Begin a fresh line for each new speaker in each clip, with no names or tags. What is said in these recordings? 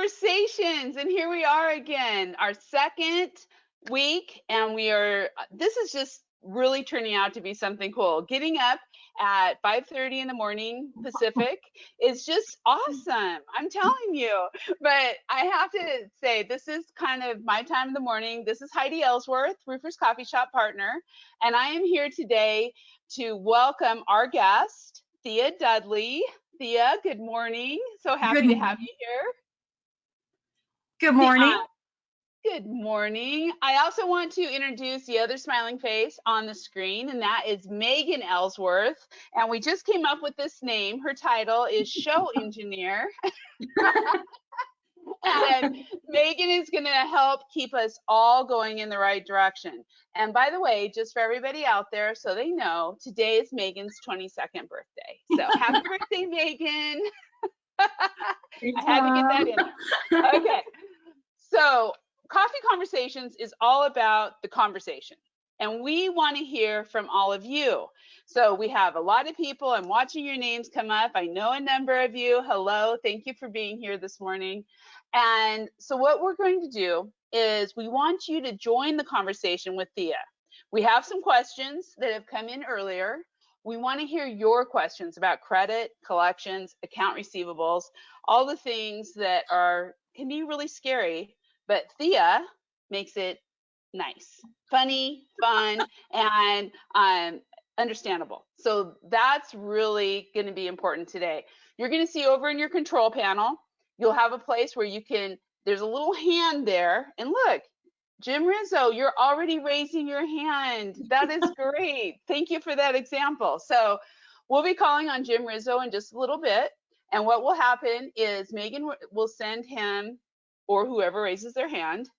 Conversations, and here we are again, our second week, and this is just really turning out to be something cool. Getting up at 5:30 in the morning Pacific is just awesome. I'm telling you. But I have to say, this is kind of my time in the morning. This is Heidi Ellsworth, Roofer's Coffee Shop partner, and I am here today to welcome our guest, Thea Dudley. Thea, good morning. So happy to have you here.
Good morning.
Good morning. I also want to introduce the other smiling face on the screen, and that is Megan Ellsworth. And we just came up with this name. Her title is Show Engineer. And Megan is going to help keep us all going in the right direction. And by the way, just for everybody out there, so they know, today is Megan's 22nd birthday. So happy birthday, Megan. I had to get that in. Okay. So Coffee Conversations is all about the conversation, and we want to hear from all of you. So we have a lot of people. I'm watching your names come up. I know a number of you. Hello. Thank you for being here this morning. And so what we're going to do is we want you to join the conversation with Thea. We have some questions that have come in earlier. We want to hear your questions about credit, collections, account receivables, all the things that can be really scary, but Thea makes it nice, funny, fun, and understandable. So that's really going to be important today. You're going to see over in your control panel, you'll have a place where there's a little hand there, and look, Jim Rizzo, you're already raising your hand. That is great. Thank you for that example. So we'll be calling on Jim Rizzo in just a little bit. And what will happen is Megan will send him or whoever raises their hand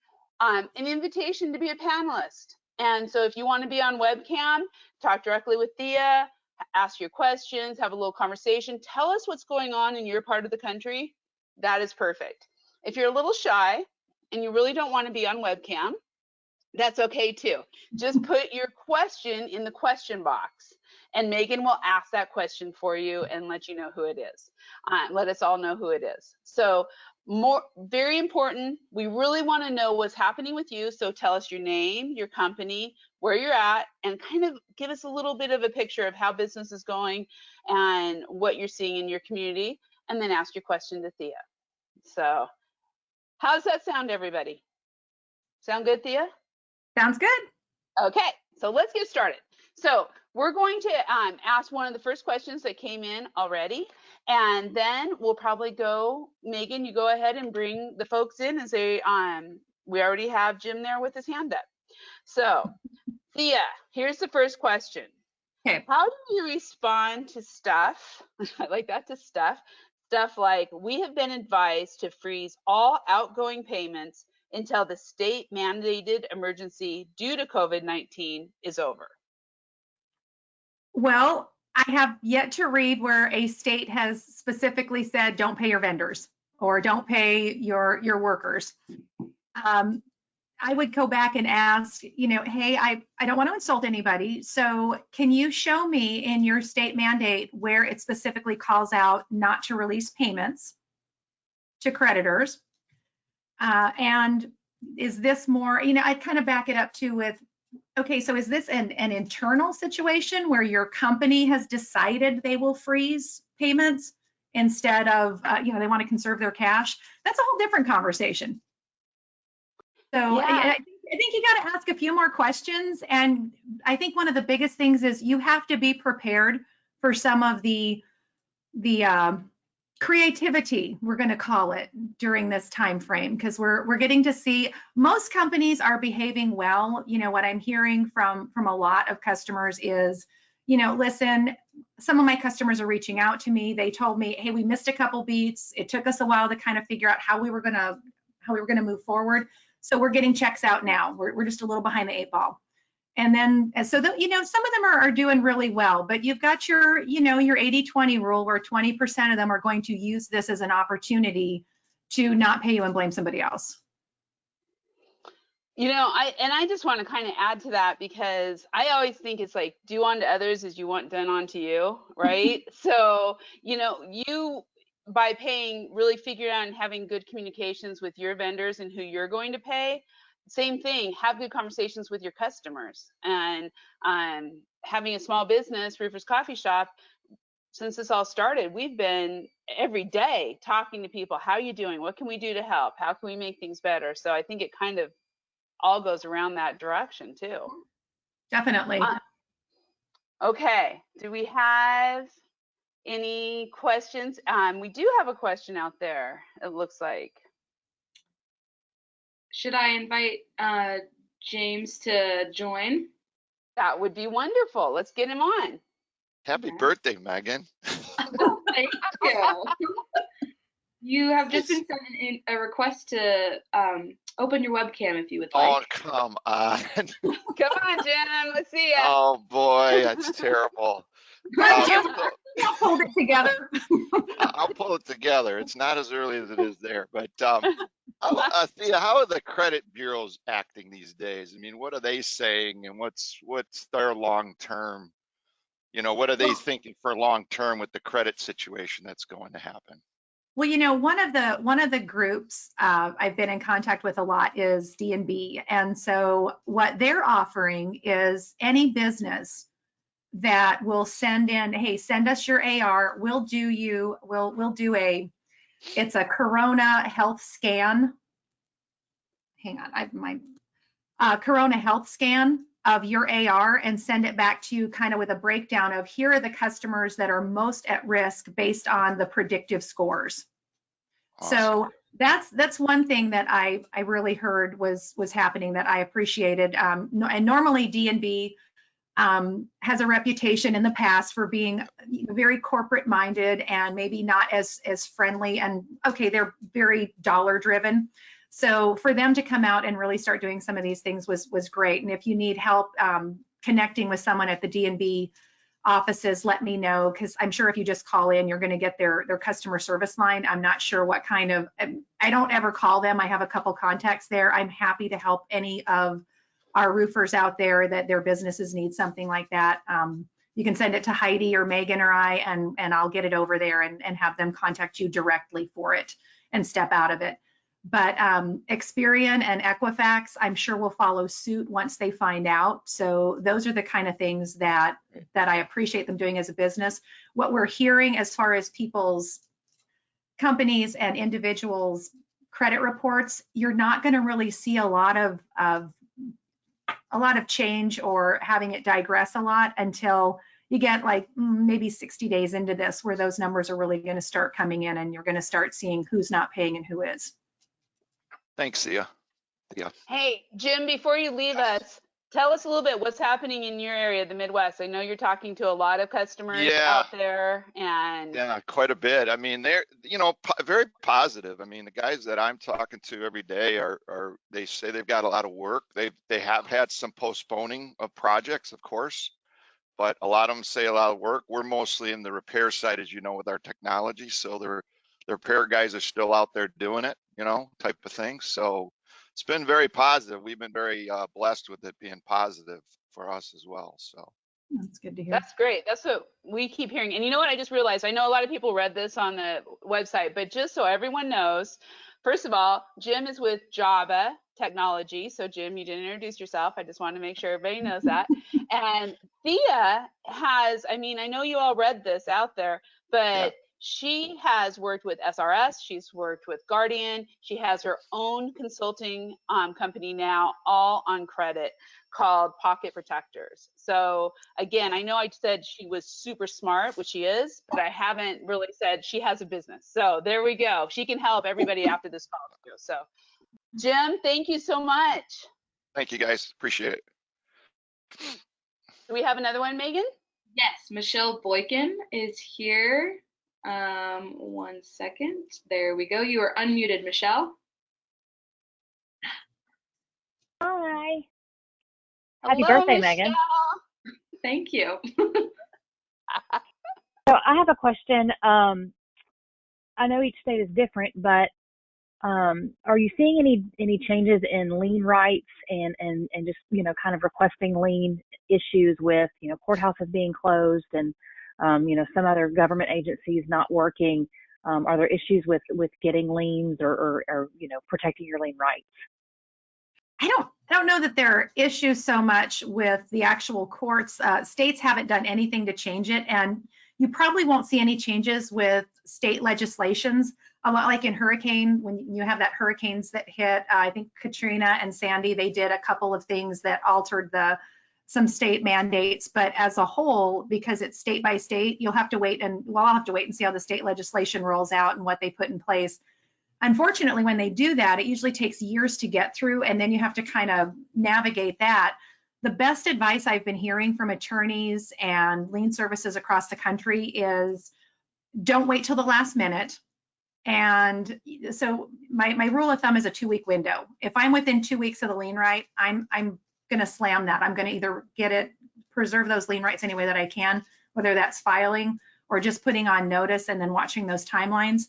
an invitation to be a panelist. And so if you want to be on webcam, talk directly with Thea, ask your questions, have a little conversation, tell us what's going on in your part of the country. That is perfect. If you're a little shy and you really don't want to be on webcam, that's okay too. Just put your question in the question box, and Megan will ask that question for you and let you know who it is. Let us all know who it is. So very important, we really want to know what's happening with you. So tell us your name, your company, where you're at, and kind of give us a little bit of a picture of how business is going and what you're seeing in your community, and then ask your question to Thea. So how does that sound, everybody? Sound good, Thea?
Sounds good.
Okay, so let's get started. So we're going to ask one of the first questions that came in already, and then we'll probably go, Megan, you go ahead and bring the folks in as we already have Jim there with his hand up. So Thea, here's the first question.
Okay.
How do you respond to stuff, I like that, to stuff like, we have been advised to freeze all outgoing payments until the state mandated emergency due to COVID-19 is over?
Well, I have yet to read where a state has specifically said, don't pay your vendors or don't pay your workers. I would go back and ask, hey, I don't want to insult anybody. So can you show me in your state mandate where it specifically calls out not to release payments to creditors? And is this more, I'd kind of back it up to with, okay, so is this an internal situation where your company has decided they will freeze payments instead of, they want to conserve their cash? That's a whole different conversation. So yeah. I think you got to ask a few more questions. And I think one of the biggest things is you have to be prepared for some of the creativity, we're going to call it, during this time frame, because we're getting to see most companies are behaving well. What I'm hearing from a lot of customers is, listen, some of my customers are reaching out to me. They told me, hey, we missed a couple beats. It took us a while to kind of figure out how we were going to move forward. So we're getting checks out now. We're just a little behind the 8 ball. And then, so some of them are doing really well, but you've got your 80-20 rule where 20% of them are going to use this as an opportunity to not pay you and blame somebody else.
I just want to kind of add to that, because I always think it's like, do unto others as you want done unto you, right? So, by paying, really figuring out and having good communications with your vendors and who you're going to pay. Same thing, have good conversations with your customers. And having a small business, Roofer's Coffee Shop, since this all started, we've been every day talking to people. How are you doing? What can we do to help? How can we make things better? So I think it kind of all goes around that direction too.
Definitely.
Okay, do we have any questions? We do have a question out there, it looks like.
Should I invite James to join?
That would be wonderful. Let's get him on.
Happy birthday, Megan.
Thank you. You have just been sent in a request to open your webcam if you would like.
Oh, come on.
Come on, Jen. Let's see ya.
Oh, boy, that's terrible.
I'll hold it together.
I'll pull it together. It's not as early as it is there. But Thea, how are the credit bureaus acting these days? I mean, what are they saying, and what's their long term? You know, what are they thinking for long term with the credit situation that's going to happen?
Well, you know, one of the groups I've been in contact with a lot is D&B, and so what they're offering is any business that will send in, hey, send us your AR. We'll do it's a Corona health scan. Hang on, I've my Corona health scan of your AR and send it back to you kind of with a breakdown of here are the customers that are most at risk based on the predictive scores.
Awesome.
So that's one thing that I really heard was happening that I appreciated. And normally D&B has a reputation in the past for being very corporate minded and maybe not as friendly, and okay, they're very dollar driven. So for them to come out and really start doing some of these things was great. And if you need help connecting with someone at the D&B offices, let me know, because I'm sure if you just call in, you're going to get their customer service line. I'm not sure what kind of, I don't ever call them. I have a couple contacts there. I'm happy to help any of our roofers out there that their businesses need something like that. You can send it to Heidi or Megan or I, and I'll get it over there and have them contact you directly for it and step out of it. But Experian and Equifax, I'm sure will follow suit once they find out. So those are the kind of things that I appreciate them doing as a business. What we're hearing as far as people's companies and individuals' credit reports, you're not going to really see a lot of change or having it digress a lot until you get like maybe 60 days into this, where those numbers are really going to start coming in and you're going to start seeing who's not paying and who is.
Thanks, Thea.
Hey, Jim, before you leave us, tell us a little bit what's happening in your area, the Midwest. I know you're talking to a lot of customers out there, and
yeah, quite a bit. I mean, they're, you know, very positive. I mean, the guys that I'm talking to every day are they say they've got a lot of work. They have had some postponing of projects, of course, but a lot of them say a lot of work. We're mostly in the repair side, as you know, with our technology. So their repair guys are still out there doing it, you know, type of thing. So it's been very positive. We've been very blessed with it being positive for us as well. So
that's good to hear.
That's great. That's what we keep hearing. And you know what? I just realized, I know a lot of people read this on the website, but just so everyone knows, first of all, Jim is with Java Technology. So Jim, you didn't introduce yourself. I just want to make sure everybody knows that. And Thea has, I mean, I know you all read this out there, but yeah. She has worked with SRS. She's worked with Guardian. She has her own consulting company now, all on credit, called Pocket Protectors. So again, I know I said she was super smart, which she is, but I haven't really said she has a business. So there we go. She can help everybody after this call too. So Jim, thank you so much.
Thank you guys. Appreciate it.
Do we have another one, Megan?
Yes, Michelle Boykin is here. 1 second. There we go. You are unmuted, Michelle.
Hi.
Happy
birthday,
Michelle.
Megan.
Thank you.
So I have a question. I know each state is different, but are you seeing any changes in lien rights and just, you know, kind of requesting lien issues with, you know, courthouses being closed and you know, some other government agencies not working? Are there issues with getting liens or protecting your lien rights?
I don't know that there are issues so much with the actual courts. States haven't done anything to change it, and you probably won't see any changes with state legislations. A lot like in hurricane, when you have that hurricanes that hit, I think Katrina and Sandy, they did a couple of things that altered some state mandates. But as a whole, because it's state by state, you'll have to wait, and I'll have to wait and see how the state legislation rolls out and what they put in place. Unfortunately, when they do that, it usually takes years to get through, and then you have to kind of navigate that. The best advice I've been hearing from attorneys and lien services across the country is don't wait till the last minute. And so my rule of thumb is a 2-week window. If I'm within 2 weeks of the lien right, I'm going to slam that. I'm going to either preserve those lien rights any way that I can, whether that's filing or just putting on notice and then watching those timelines.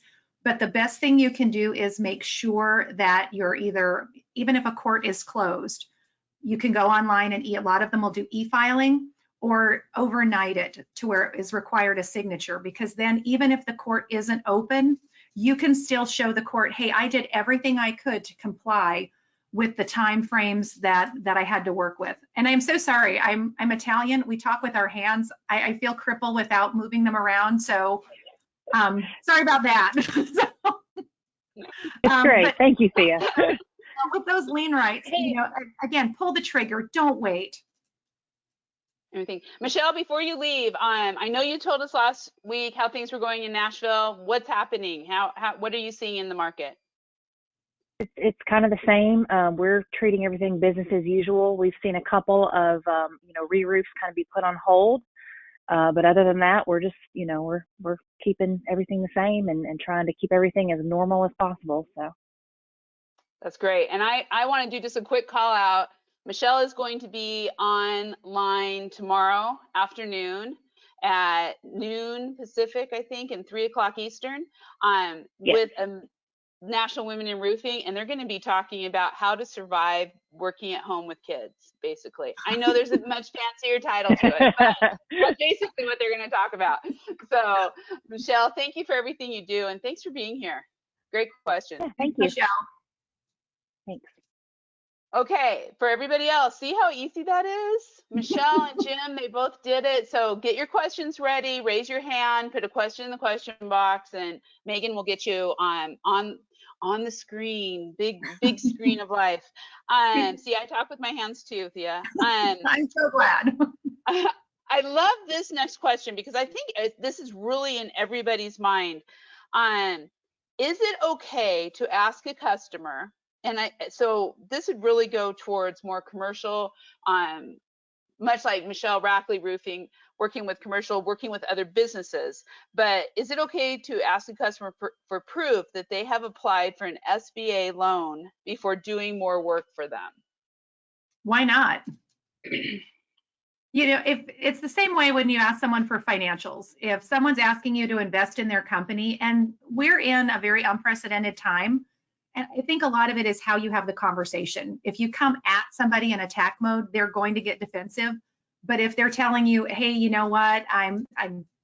But the best thing you can do is make sure that you're even if a court is closed, you can go online, and a lot of them will do e-filing or overnight it to where it is required a signature, because then even if the court isn't open, you can still show the court, hey, I did everything I could to comply with the time frames that I had to work with. And I'm so sorry, I'm Italian. We talk with our hands. I feel crippled without moving them around. So sorry about that.
It's great. Thank you, Thea.
With those lien rights, again, pull the trigger. Don't wait.
Everything. Michelle, before you leave, I know you told us last week how things were going in Nashville. What's happening? What are you seeing in the market?
It's kind of the same. We're treating everything business as usual. We've seen a couple of re-roofs kind of be put on hold. But other than that, we're just, we're keeping everything the same and trying to keep everything as normal as possible. So
that's great. And I want to do just a quick call out. Michelle is going to be online tomorrow afternoon at noon Pacific, I think, and 3 o'clock Eastern,
yes.
with National Women in Roofing, and they're going to be talking about how to survive working at home with kids, basically. I know there's a much fancier title to it, but that's basically what they're going to talk about. So, Michelle, thank you for everything you do, and thanks for being here. Great question.
Yeah, thank you.
Michelle.
Thanks.
Okay, for everybody else, see how easy that is? Michelle and Jim, they both did it. So get your questions ready, raise your hand, put a question in the question box, and Megan will get you on the screen, big screen of life. See, I talk with my hands too, Thea.
I'm so glad.
I love this next question because I think this is really in everybody's mind. Is it okay to ask a customer, and so this would really go towards more commercial, much like Michelle Rackley Roofing, working with commercial, working with other businesses. But is it okay to ask a customer for proof that they have applied for an SBA loan before doing more work for them?
Why not? If it's the same way when you ask someone for financials. If someone's asking you to invest in their company, and we're in a very unprecedented time, and I think a lot of it is how you have the conversation. If you come at somebody in attack mode, they're going to get defensive. But if they're telling you, hey, you know what, I'm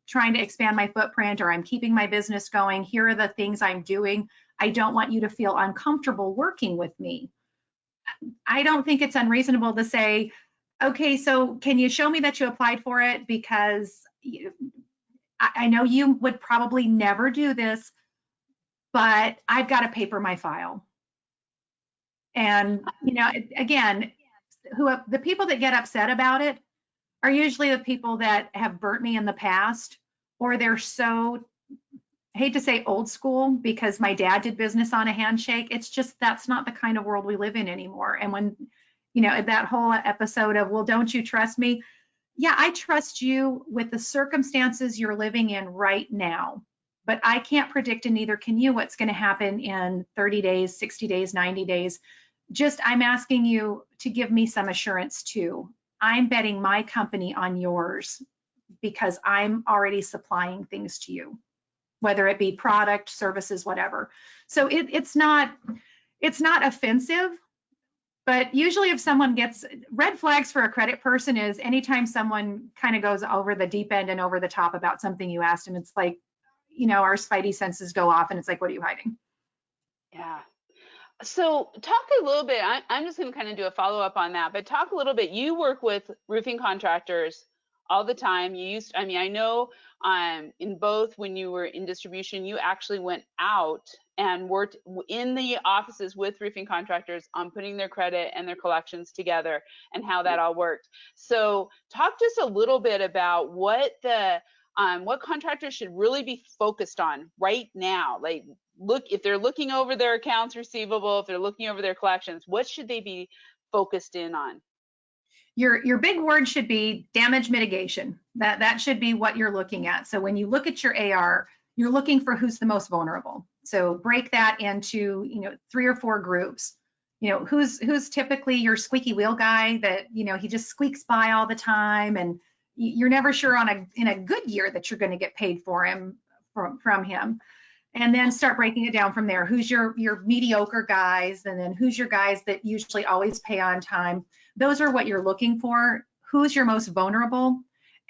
trying to expand my footprint, or I'm keeping my business going, here are the things I'm doing, I don't want you to feel uncomfortable working with me. I don't think it's unreasonable to say, okay, so can you show me that you applied for it? Because I know you would probably never do this, but I've got to paper my file. And, again, the people that get upset about it are usually the people that have burnt me in the past, or they're so, I hate to say old school, because my dad did business on a handshake. It's just, that's not the kind of world we live in anymore. And when, that whole episode of, well, don't you trust me? Yeah, I trust you with the circumstances you're living in right now. But I can't predict, and neither can you, what's going to happen in 30 days, 60 days, 90 days. I'm asking you to give me some assurance too. I'm betting my company on yours because I'm already supplying things to you, whether it be product, services, whatever. So it's not offensive, but usually if someone gets red flags for a credit person is anytime someone kind of goes over the deep end and over the top about something you asked them. It's like, our spidey senses go off and it's like, what are you hiding?
Yeah. So talk a little bit, I'm just going to kind of do a follow-up on that, but talk a little bit. You work with roofing contractors all the time. I know in both, when you were in distribution, you actually went out and worked in the offices with roofing contractors on putting their credit and their collections together and how that all worked. So talk just a little bit about what contractors should really be focused on right now. Like, if they're looking over their accounts receivable, if they're looking over their collections, what should they be focused in on?
Your big word should be damage mitigation. That should be what you're looking at. So when you look at your AR, you're looking for who's the most vulnerable. So break that into 3 or 4 groups. Who's typically your squeaky wheel guy that he just squeaks by all the time, and you're never sure in a good year that you're going to get paid for him from him. And then start breaking it down from there. Who's your mediocre guys, and then who's your guys that usually always pay on time. Those are what you're looking for. Who's your most vulnerable?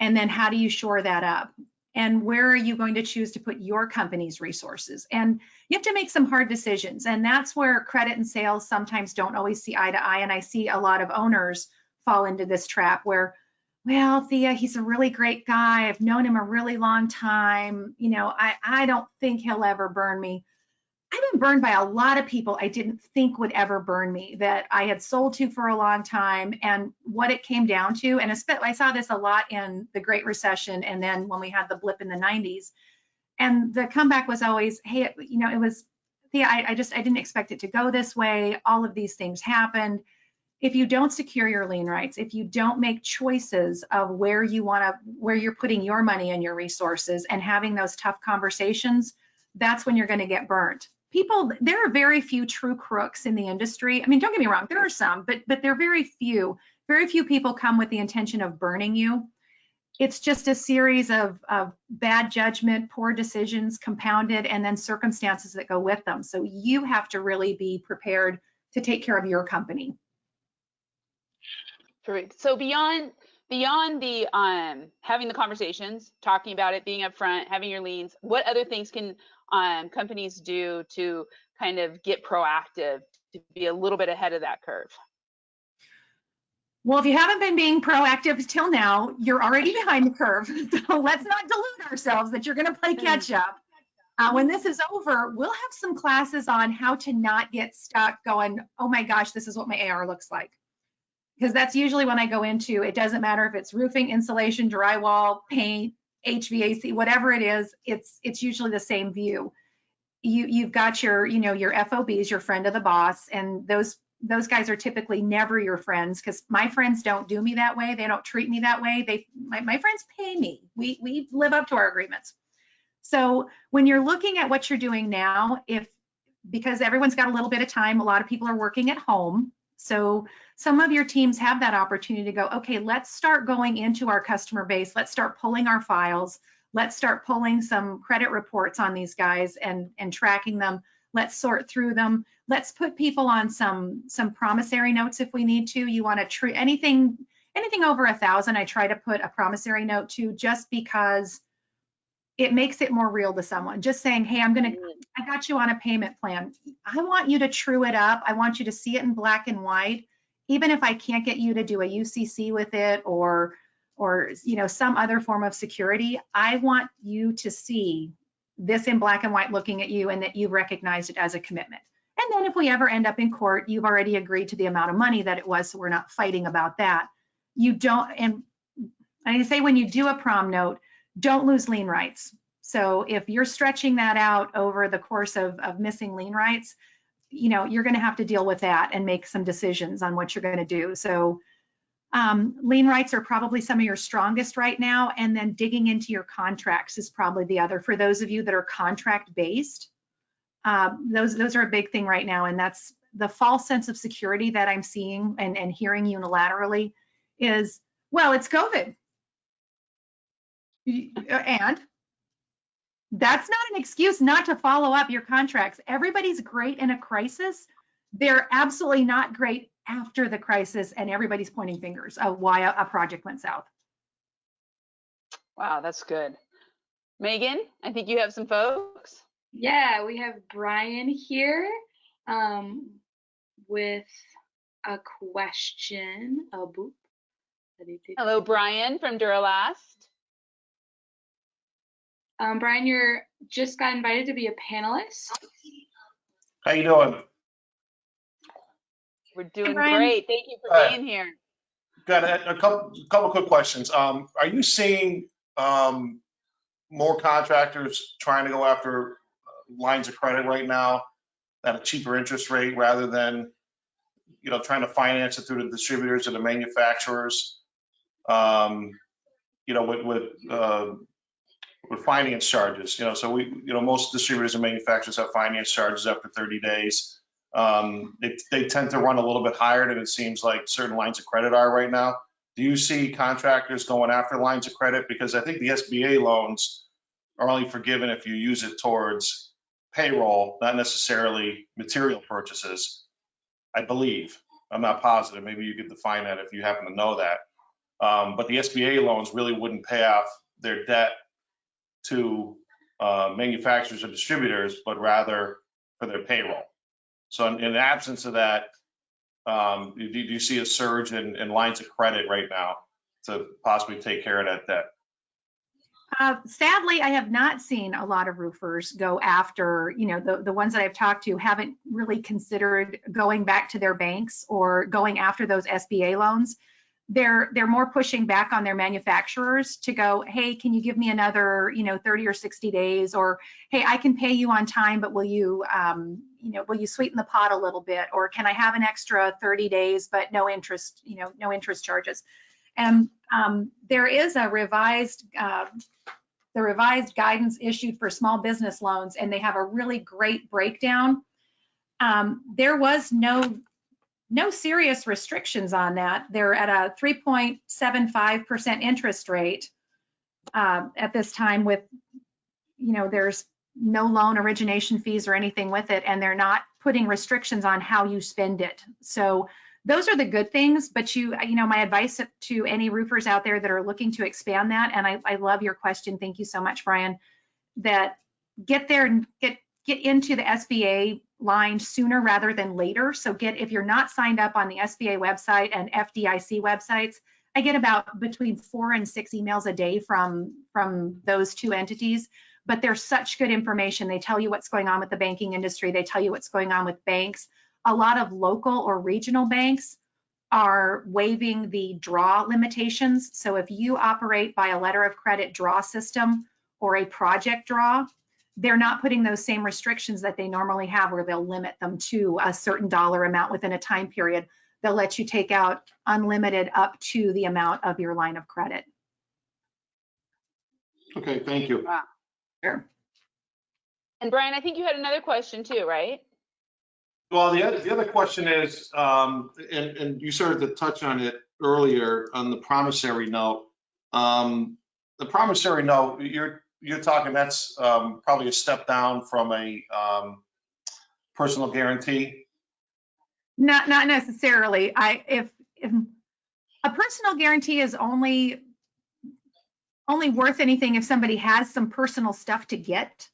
And then how do you shore that up? And where are you going to choose to put your company's resources? And you have to make some hard decisions. And that's where credit and sales sometimes don't always see eye to eye. And I see a lot of owners fall into this trap where, well, Thea, he's a really great guy. I've known him a really long time. I don't think he'll ever burn me. I've been burned by a lot of people I didn't think would ever burn me, that I had sold to for a long time. And what it came down to, and I saw this a lot in the Great Recession, and then when we had the blip in the 90s, and the comeback was always, hey, it was, Thea, I didn't expect it to go this way. All of these things happened. If you don't secure your lien rights, if you don't make choices of where you're putting your money and your resources and having those tough conversations, that's when you're going to get burnt. There are very few true crooks in the industry. I mean, don't get me wrong, there are some, but they're very few. Very few people come with the intention of burning you. It's just a series of bad judgment, poor decisions compounded, and then circumstances that go with them. So you have to really be prepared to take care of your company.
Perfect. So beyond the having the conversations, talking about it, being upfront, having your liens, what other things can companies do to kind of get proactive, to be a little bit ahead of that curve?
Well, if you haven't been being proactive till now, you're already behind the curve. So let's not delude ourselves that you're going to play catch up. When this is over, we'll have some classes on how to not get stuck going, oh my gosh, this is what my AR looks like. Because that's usually when I go into, it doesn't matter if it's roofing, insulation, drywall, paint, HVAC, whatever it is, it's usually the same view. You've got your FOBs, your friend of the boss, and those guys are typically never your friends, because my friends don't do me that way. They don't treat me that way. My friends pay me. We live up to our agreements. So when you're looking at what you're doing now, because everyone's got a little bit of time, a lot of people are working at home. So some of your teams have that opportunity to go, okay, let's start going into our customer base. Let's start pulling our files. Let's start pulling some credit reports on these guys and tracking them. Let's sort through them. Let's put people on some promissory notes if we need to. You want to treat anything over 1,000, I try to put a promissory note to, just because it makes it more real to someone. Just saying, hey, I got you on a payment plan. I want you to true it up. I want you to see it in black and white. Even if I can't get you to do a UCC with it or some other form of security, I want you to see this in black and white looking at you, and that you've recognized it as a commitment. And then if we ever end up in court, you've already agreed to the amount of money that it was, so we're not fighting about that. And I say, when you do a prom note, don't lose lien rights. So if you're stretching that out over the course of missing lien rights, you're going to have to deal with that and make some decisions on what you're going to do. So lien rights are probably some of your strongest right now, and then digging into your contracts is probably the other. For those of you that are contract based, those are a big thing right now, and that's the false sense of security that I'm seeing and hearing unilaterally is, well, it's COVID. And that's not an excuse not to follow up your contracts. Everybody's great in a crisis. They're absolutely not great after the crisis, and everybody's pointing fingers of why a project went south.
Wow, that's good. Megan, I think you have some folks.
Yeah, we have Brian here with a question. Oh, boop.
Hello, Brian from Duralast.
Brian, you're just got invited to be a panelist.
How you doing?
We're doing
Brian.
great. Thank you for
All right.
being here.
Got a couple quick questions. Are you seeing more contractors trying to go after lines of credit right now at a cheaper interest rate rather than, trying to finance it through the distributors or the manufacturers? With finance charges, so most distributors and manufacturers have finance charges after 30 days. They tend to run a little bit higher than it seems like certain lines of credit are right now. Do you see contractors going after lines of credit? Because I think the SBA loans are only forgiven if you use it towards payroll, not necessarily material purchases, I believe. I'm not positive. Maybe you could define that if you happen to know that. But the SBA loans really wouldn't pay off their debt to manufacturers or distributors, but rather for their payroll. So in the absence of that, do you see a surge in lines of credit right now to possibly take care of that debt?
Sadly, I have not seen a lot of roofers go after, the ones that I've talked to haven't really considered going back to their banks or going after those SBA loans. They're more pushing back on their manufacturers to go, hey, can you give me another, 30 or 60 days? Or, hey, I can pay you on time, but will you sweeten the pot a little bit? Or can I have an extra 30 days, but no interest, no interest charges? And there is a revised guidance issued for small business loans, and they have a really great breakdown. There was no serious restrictions on that. They're at a 3.75% interest rate at this time with, there's no loan origination fees or anything with it, and they're not putting restrictions on how you spend it. So those are the good things, but my advice to any roofers out there that are looking to expand that, and I love your question. Thank you so much, Brian, that get there and get into the SBA line sooner rather than later. So if you're not signed up on the SBA website and FDIC websites, I get about between 4 and 6 emails a day from those two entities, but there's such good information. They tell you what's going on with the banking industry. They tell you what's going on with banks. A lot of local or regional banks are waiving the draw limitations. So if you operate by a letter of credit draw system or a project draw, they're not putting those same restrictions that they normally have where they'll limit them to a certain dollar amount within a time period. They'll let you take out unlimited up to the amount of your line of credit.
Okay, thank you.
Wow.
Sure.
And Brian, I think you had another question too, right?
Well, the other question is, and you started to touch on it earlier on the promissory note. The promissory note, you're talking that's probably a step down from a personal guarantee.
Not necessarily. If a personal guarantee is only worth anything if somebody has some personal stuff to get.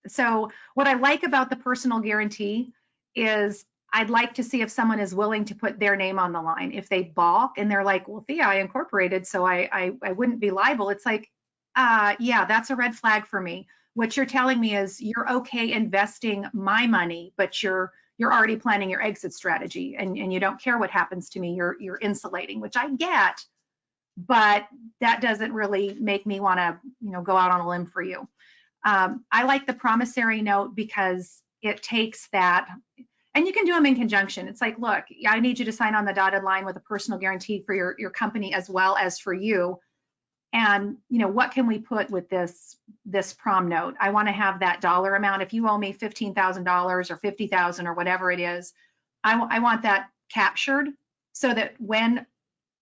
So what I like about the personal guarantee is I'd like to see if someone is willing to put their name on the line. If they balk and they're like, well, Thea, I incorporated, so I wouldn't be liable. It's like, yeah, that's a red flag for me. What you're telling me is you're okay investing my money, but you're already planning your exit strategy and you don't care what happens to me. You're insulating, which I get, but that doesn't really make me want to, go out on a limb for you. I like the promissory note because it takes that, and you can do them in conjunction. It's like, look, I need you to sign on the dotted line with a personal guarantee for your company as well as for you. And, what can we put with this prom note? I want to have that dollar amount. If you owe me $15,000 or $50,000 or whatever it is, I want that captured so that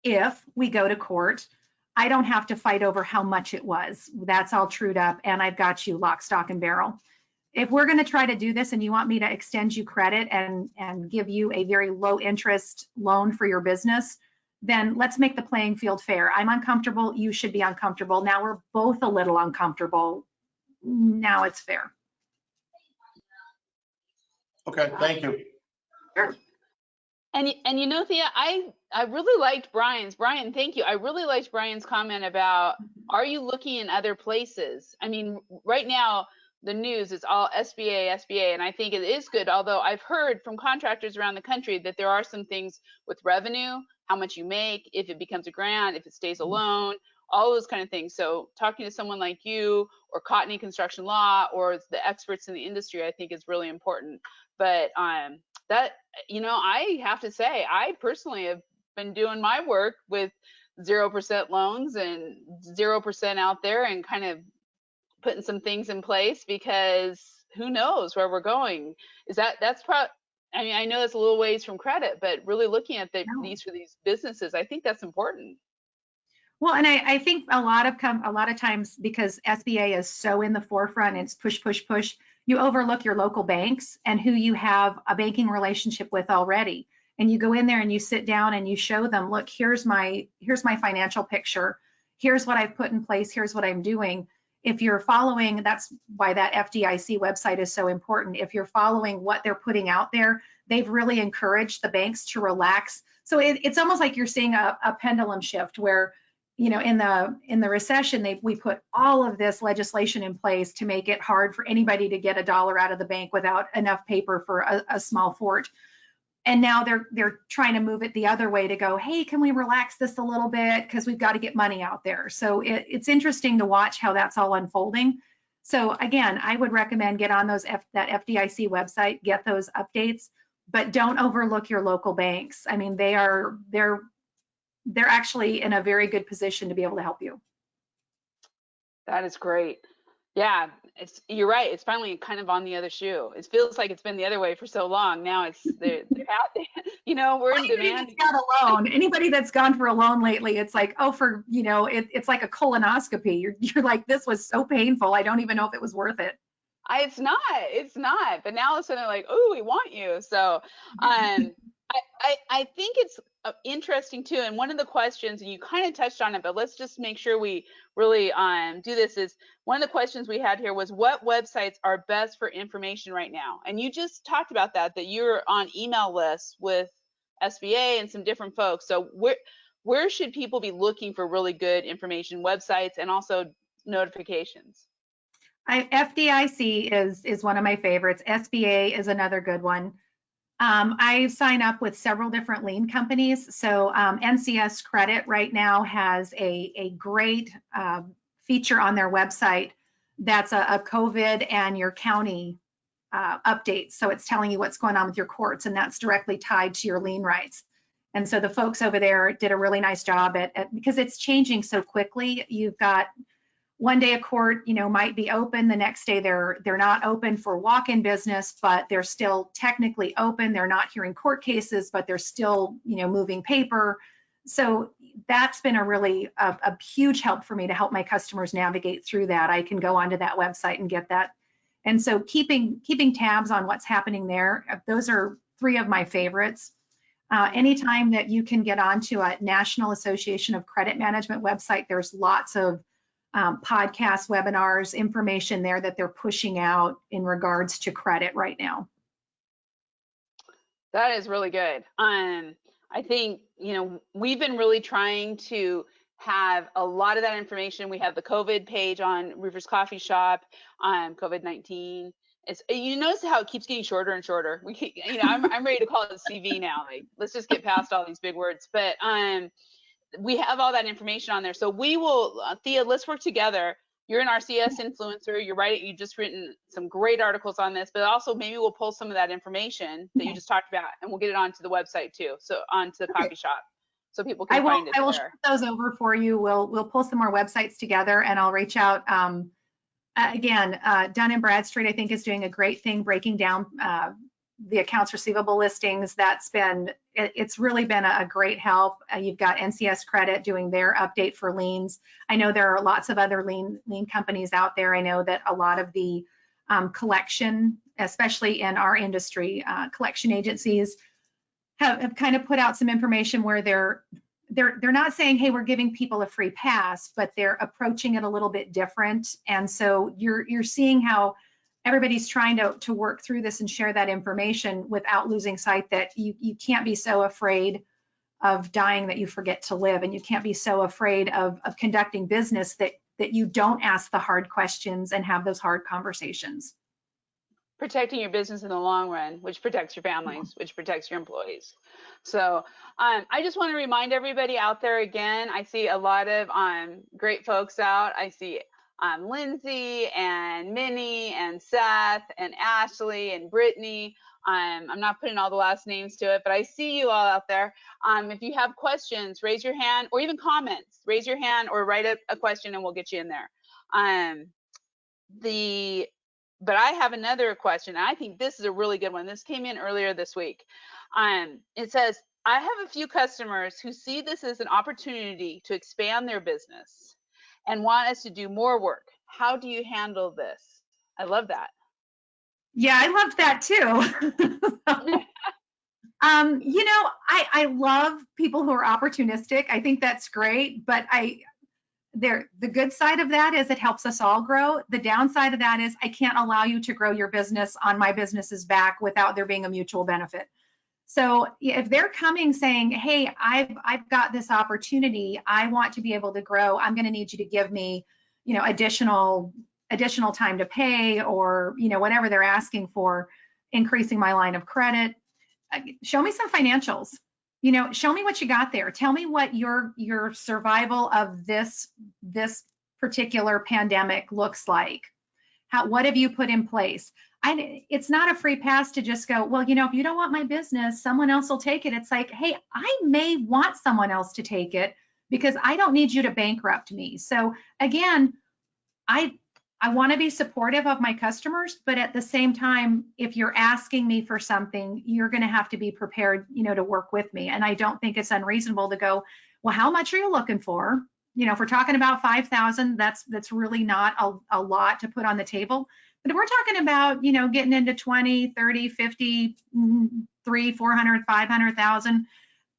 if we go to court, I don't have to fight over how much it was. That's all trued up and I've got you lock, stock, and barrel. If we're going to try to do this and you want me to extend you credit and give you a very low interest loan for your business, then let's make the playing field fair. I'm uncomfortable, you should be uncomfortable. Now we're both a little uncomfortable. Now it's fair.
Okay, thank you.
Sure.
And you know, Thea, I really liked Brian's. Brian, thank you. I really liked Brian's comment about, are you looking in other places? I mean, right now the news is all SBA, and I think it is good. Although I've heard from contractors around the country that there are some things with revenue, how much you make, if it becomes a grant, if it stays a loan, all those kind of things. So talking to someone like you or Cottney Construction Law or the experts in the industry, I think is really important. But that, you know, I have to say, I personally have been doing my work with 0% loans and 0% out there and kind of putting some things in place, because who knows where we're going. That's probably, I mean, I know that's a little ways from credit, but really looking at these for these businesses, I think that's important.
Well, and I think a lot of times, because SBA is so in the forefront, it's push, push, push, you overlook your local banks and who you have a banking relationship with already. And you go in there and you sit down and you show them, look, here's my financial picture. Here's what I've put in place. Here's what I'm doing. If you're following, that's why that FDIC website is so important. If you're following what they're putting out there, they've really encouraged the banks to relax. So it's almost like you're seeing a pendulum shift where, you know, in the recession, we put all of this legislation in place to make it hard for anybody to get a dollar out of the bank without enough paper for a small fort. And now they're trying to move it the other way to go, hey, can we relax this a little bit? Because we've got to get money out there. So it's interesting to watch how that's all unfolding. So again, I would recommend get on that FDIC website, get those updates, but don't overlook your local banks. I mean, they're actually in a very good position to be able to help you.
That is great. Yeah, you're right. It's finally kind of on the other shoe. It feels like it's been the other way for so long. Now they're out there. You know, we're in demand.
Got a loan. Anybody that's gone for a loan lately, it's like, oh, it's like a colonoscopy. You're like, this was so painful. I don't even know if it was worth it.
It's not. But now all of a sudden they're like, oh, we want you. So, I think it's interesting too. And one of the questions, and you kind of touched on it, but let's just make sure we really do this, is one of the questions we had here was, what websites are best for information right now? And you just talked about that you're on email lists with SBA and some different folks. So where should people be looking for really good information, websites, and also notifications?
FDIC is one of my favorites. SBA is another good one. I sign up with several different lien companies. So NCS Credit right now has a great feature on their website that's a COVID and your county update. So it's telling you what's going on with your courts, and that's directly tied to your lien rights. And so the folks over there did a really nice job at because it's changing so quickly. You've got one day a court, might be open. The next day they're not open for walk-in business, but they're still technically open. They're not hearing court cases, but they're still, moving paper. So that's been a huge help for me to help my customers navigate through that. I can go onto that website and get that. And so keeping tabs on what's happening there, those are three of my favorites. Anytime that you can get onto a National Association of Credit Management website, there's lots of podcasts, webinars, information there that they're pushing out in regards to credit right now.
That is really good. I think, we've been really trying to have a lot of that information. We have the COVID page on Roofer's Coffee Shop, COVID-19. You notice how it keeps getting shorter and shorter. I'm ready to call it a CV now. Like, let's just get past all these big words. But we have all that information on there. So we will, Thea, let's work together. You're an RCS influencer. You've just written some great articles on this, but also maybe we'll pull some of that information that you just talked about, and we'll get it onto the website too. So onto the coffee shop, so people can find it.
I will share those over for you. We'll pull some more websites together, and I'll reach out. Again, Dun & Bradstreet, I think, is doing a great thing breaking down the accounts receivable listings. It's really been a great help. You've got NCS Credit doing their update for liens. I know there are lots of other lien companies out there. I know that a lot of the collection, especially in our industry, collection agencies have kind of put out some information where they're they're not saying, hey, we're giving people a free pass, but they're approaching it a little bit different. And so you're seeing how everybody's trying to work through this and share that information without losing sight that you can't be so afraid of dying that you forget to live, and you can't be so afraid of conducting business that you don't ask the hard questions and have those hard conversations.
Protecting your business in the long run, which protects your families, which protects your employees. So I just want to remind everybody out there again, I see a lot of great folks out. I see Lindsay and Minnie and Seth and Ashley and Brittany. I'm not putting all the last names to it, but I see you all out there. If you have questions, raise your hand, or even comments, raise your hand or write a question and we'll get you in there. But I have another question. I think this is a really good one. This came in earlier this week. It says, I have a few customers who see this as an opportunity to expand their business and want us to do more work. How do you handle this? I love that.
Yeah, I loved that too. You know, I love people who are opportunistic. I think that's great, but the good side of that is it helps us all grow. The downside of that is I can't allow you to grow your business on my business's back without there being a mutual benefit. So if they're coming saying, hey, I've got this opportunity, I want to be able to grow, I'm going to need you to give me, you know, additional time to pay, or, you know, whatever they're asking for, increasing my line of credit. Show me some financials. You know, show me what you got there. Tell me what your survival of this particular pandemic looks like. What have you put in place? It's not a free pass to just go, well, you know, if you don't want my business, someone else will take it. It's like, hey, I may want someone else to take it because I don't need you to bankrupt me. So again, I want to be supportive of my customers, but at the same time, if you're asking me for something, you're going to have to be prepared, you know, to work with me. And I don't think it's unreasonable to go, well, how much are you looking for? You know, if we're talking about 5,000, that's really not a lot to put on the table. But if we're talking about, you know, getting into 20, 30, 50, 300, 400, 500,000,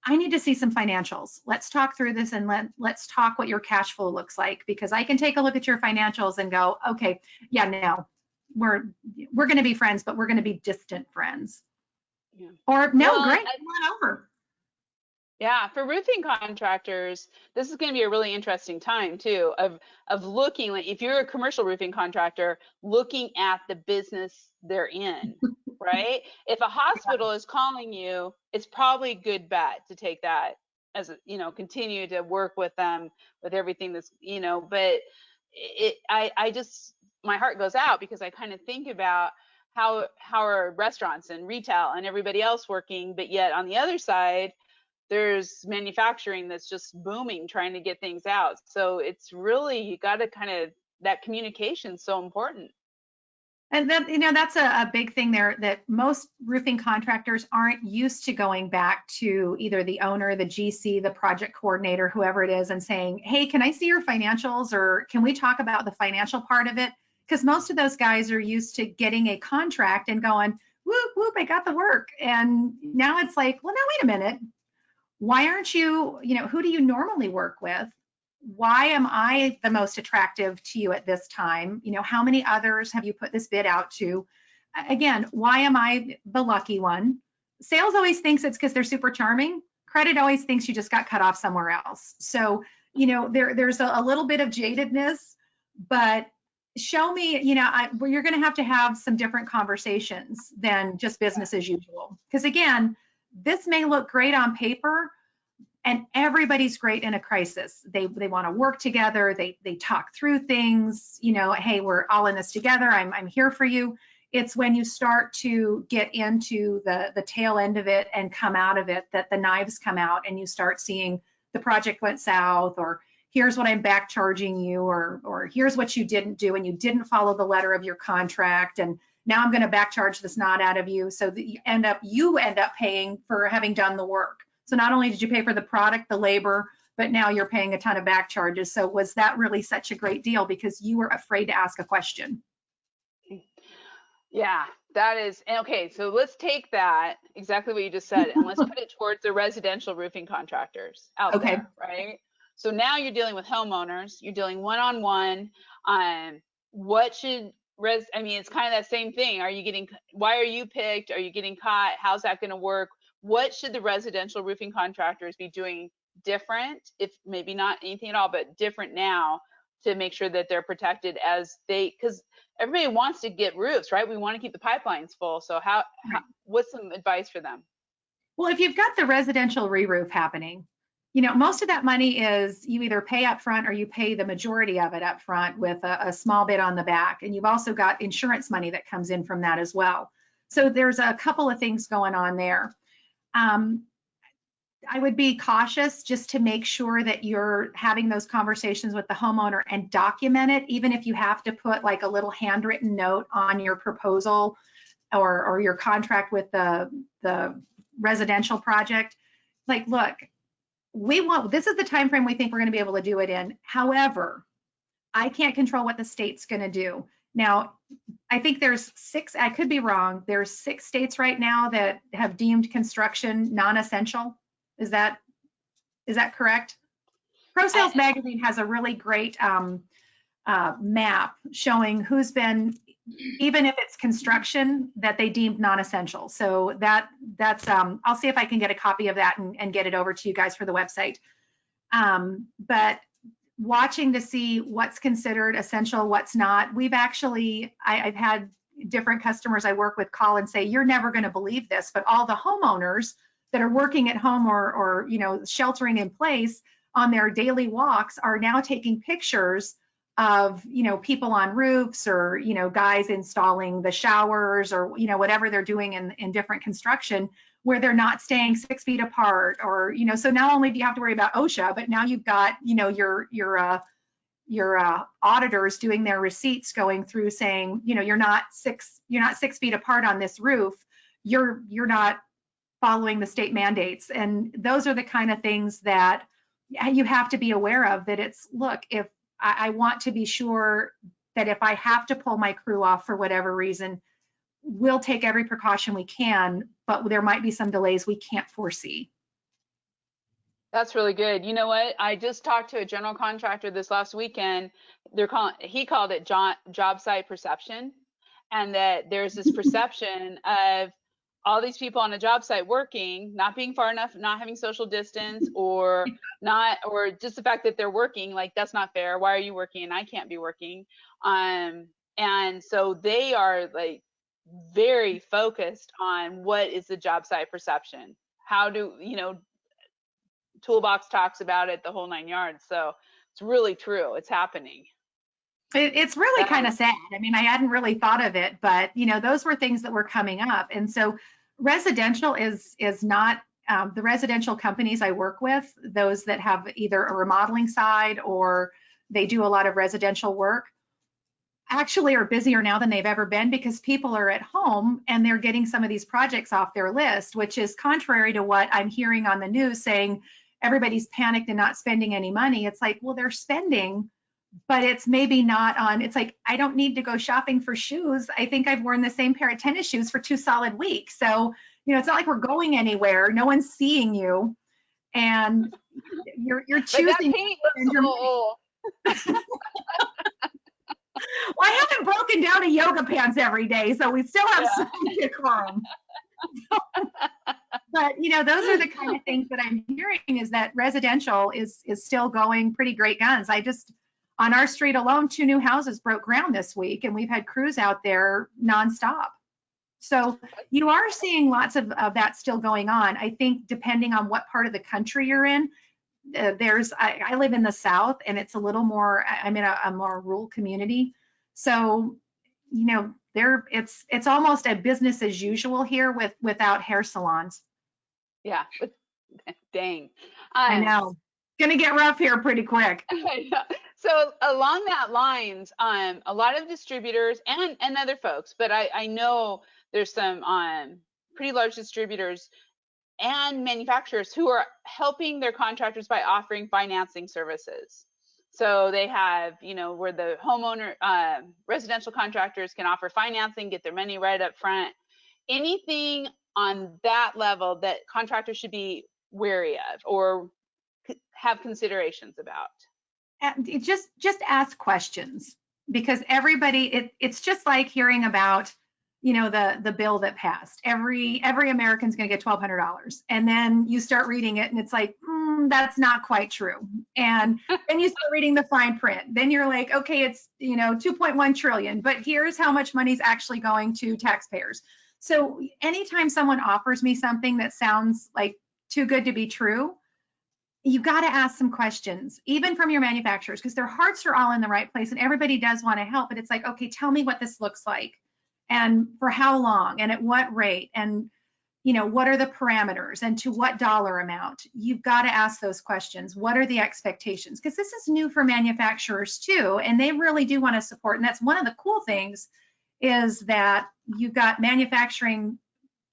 I need to see some financials. Let's talk through this and let's talk what your cash flow looks like, because I can take a look at your financials and go, okay, yeah, no, we're going to be friends, but we're going to be distant friends. Yeah. Or no, well, great, come on over.
Yeah, for roofing contractors, this is going to be a really interesting time too, of looking, like if you're a commercial roofing contractor, looking at the business they're in, right? If a hospital is calling you, it's probably a good bet to take that as a, you know, continue to work with them with everything that's, you know, but I just, my heart goes out because I kind of think about how are restaurants and retail and everybody else working, but yet on the other side, there's manufacturing that's just booming, trying to get things out. So it's really, you got to kind of, that communication is so important.
And then, you know, that's a big thing there, that most roofing contractors aren't used to going back to either the owner, the GC, the project coordinator, whoever it is, and saying, hey, can I see your financials, or can we talk about the financial part of it? Because most of those guys are used to getting a contract and going, whoop, whoop, I got the work. And now it's like, well, now wait a minute. Why aren't you, you know, who do you normally work with? Why am I the most attractive to you at this time? You know, how many others have you put this bid out to? Again, why am I the lucky one? Sales always thinks it's because they're super charming. Credit always thinks you just got cut off somewhere else. So, you know, there's a little bit of jadedness, but show me, you know, you're going to have some different conversations than just business as usual. Because again, this may look great on paper, and everybody's great in a crisis. They want to work together. They talk through things. You know, hey, we're all in this together. I'm here for you. It's when you start to get into the tail end of it and come out of it that the knives come out, and you start seeing the project went south, or here's what I'm back charging you, or here's what you didn't do and you didn't follow the letter of your contract, and now I'm going to back charge this not out of you, so that you end up paying for having done the work. So not only did you pay for the product, the labor, but now you're paying a ton of back charges. So was that really such a great deal because you were afraid to ask a question?
Yeah, That is, and okay, so let's take that, exactly what you just said, and let's put it towards the residential roofing contractors out
Okay.
there, right? So now you're dealing with homeowners, you're dealing one-on-one. What should I mean, it's kind of that same thing. Why are you picked? Are you getting caught? How's that going to work? What should the residential roofing contractors be doing different, if maybe not anything at all, but different now, to make sure that they're protected because everybody wants to get roofs, right? We want to keep the pipelines full. So what's some advice for them?
Well, if you've got the residential re-roof happening, most of that money is you either pay up front or you pay the majority of it up front with a small bit on the back. And you've also got insurance money that comes in from that as well. So there's a couple of things going on there. I would be cautious just to make sure that you're having those conversations with the homeowner and document it, even if you have to put like a little handwritten note on your proposal or your contract with the residential project. Like, look, this is the time frame we think we're going to be able to do it in. However, I can't control what the state's going to do. Now, I think there's 6, I could be wrong, there's 6 states right now that have deemed construction non-essential. Is that correct? Pro Sales Magazine has a really great map showing who's been, even if it's construction, that they deemed non-essential. So that's I'll see if I can get a copy of that and get it over to you guys for the website. But watching to see what's considered essential, what's not. I've had different customers I work with call and say, you're never going to believe this, but all the homeowners that are working at home or sheltering in place on their daily walks are now taking pictures of people on roofs or guys installing the showers or whatever they're doing in different construction where they're not staying 6 feet apart or so not only do you have to worry about OSHA, but now you've got your auditors doing their receipts going through saying you're not 6 feet apart on this roof, you're not following the state mandates. And those are the kind of things that you have to be aware of, that it's, look, if I want to be sure that if I have to pull my crew off for whatever reason, we'll take every precaution we can, but there might be some delays we can't foresee.
That's really good. You know what? I just talked to a general contractor this last weekend. He called it job site perception, and that there's this perception of all these people on a job site working, not being far enough, not having social distance, or just the fact that they're working, like that's not fair. Why are you working and I can't be working? And so they are like very focused on what is the job site perception. How do Toolbox talks about it, the whole 9 yards. So it's really true. It's happening.
It's really kind of sad. I mean, I hadn't really thought of it, but those were things that were coming up. And so residential is not the residential companies I work with, those that have either a remodeling side or they do a lot of residential work, actually are busier now than they've ever been because people are at home and they're getting some of these projects off their list, which is contrary to what I'm hearing on the news saying everybody's panicked and not spending any money. It's like, well, they're spending, but it's maybe not on, it's like, I don't need to go shopping for shoes. I think I've worn the same pair of tennis shoes for 2 solid weeks. So, it's not like we're going anywhere. No one's seeing you. And you're choosing.
But that paint looks a little old.
Well, I haven't broken down a yoga pants every day, so we still have some decorum. But those are the kind of things that I'm hearing, is that residential is still going pretty great guns. On our street alone, 2 new houses broke ground this week, and we've had crews out there nonstop. So you are seeing lots of that still going on. I think depending on what part of the country you're in, I live in the South, and it's a little more, I'm in a more rural community. So, it's almost a business as usual here without hair salons.
Yeah, dang.
I know. Gonna get rough here pretty quick.
So along that lines, a lot of distributors and other folks, but I know there's some pretty large distributors and manufacturers who are helping their contractors by offering financing services. So they have, where the homeowner, residential contractors can offer financing, get their money right up front. Anything on that level that contractors should be wary of or have considerations about?
Just ask questions, because everybody, it's just like hearing about, the bill that passed. Every American's going to get $1,200, and then you start reading it and it's like, that's not quite true. And then you start reading the fine print. Then you're like, okay, it's 2.1 trillion, but here's how much money's actually going to taxpayers. So anytime someone offers me something that sounds like too good to be true, you got to ask some questions, even from your manufacturers, because their hearts are all in the right place and everybody does want to help. But it's like, okay, tell me what this looks like and for how long and at what rate, and what are the parameters and to what dollar amount. You've got to ask those questions. What are the expectations? Because this is new for manufacturers too, and they really do want to support. And that's one of the cool things, is that you've got manufacturing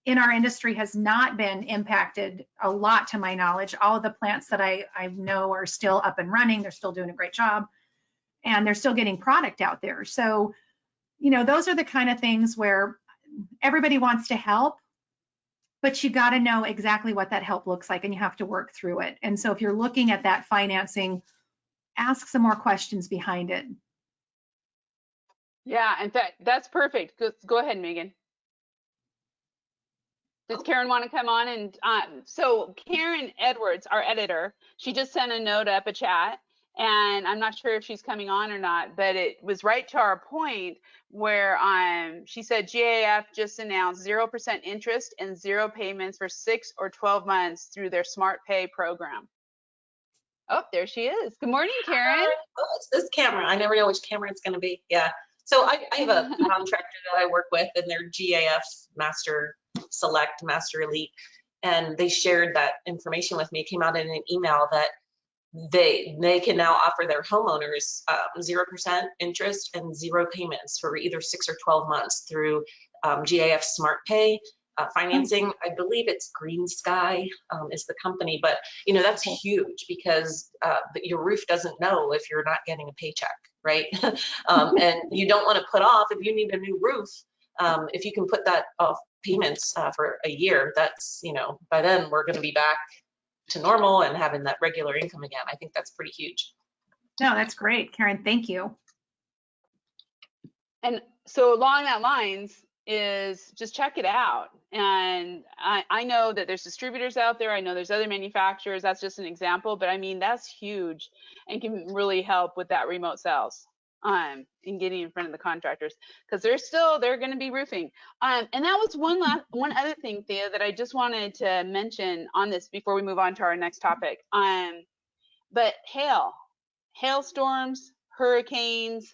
in our industry has not been impacted a lot, to my knowledge. All of the plants that I know are still up and running. They're still doing a great job, and they're still getting product out there. So, those are the kind of things where everybody wants to help, but you got to know exactly what that help looks like, and you have to work through it. And so if you're looking at that financing, ask some more questions behind it.
Yeah, in fact, that's perfect. Go ahead, Megan. Does Karen want to come on? And so Karen Edwards, our editor, she just sent a note up a chat, and I'm not sure if she's coming on or not, but it was right to our point where she said GAF just announced 0% interest and 0 payments for 6 or 12 months through their Smart Pay program. Oh, there she is. Good morning, Karen.
Oh, it's this camera. I never know which camera it's going to be. Yeah. So I have a contractor that I work with, and they're GAF Master Select, Master Elite, and they shared that information with me. It came out in an email that they can now offer their homeowners 0% interest and 0 payments for either 6 or 12 months through GAF Smart Pay financing. I believe it's Green Sky is the company, but that's huge, because your roof doesn't know if you're not getting a paycheck, right? And you don't want to put off, if you need a new roof, if you can put that off payments for a year, that's, by then we're going to be back to normal and having that regular income again. I think that's pretty huge.
No, that's great, Karen. Thank you.
And so along that lines is just check it out. And I know that there's distributors out there. I know there's other manufacturers. That's just an example, but I mean, that's huge and can really help with that remote sales in getting in front of the contractors, because they're going to be roofing. And that was one other thing, Thea, that I just wanted to mention on this before we move on to our next topic. But hailstorms, hurricanes,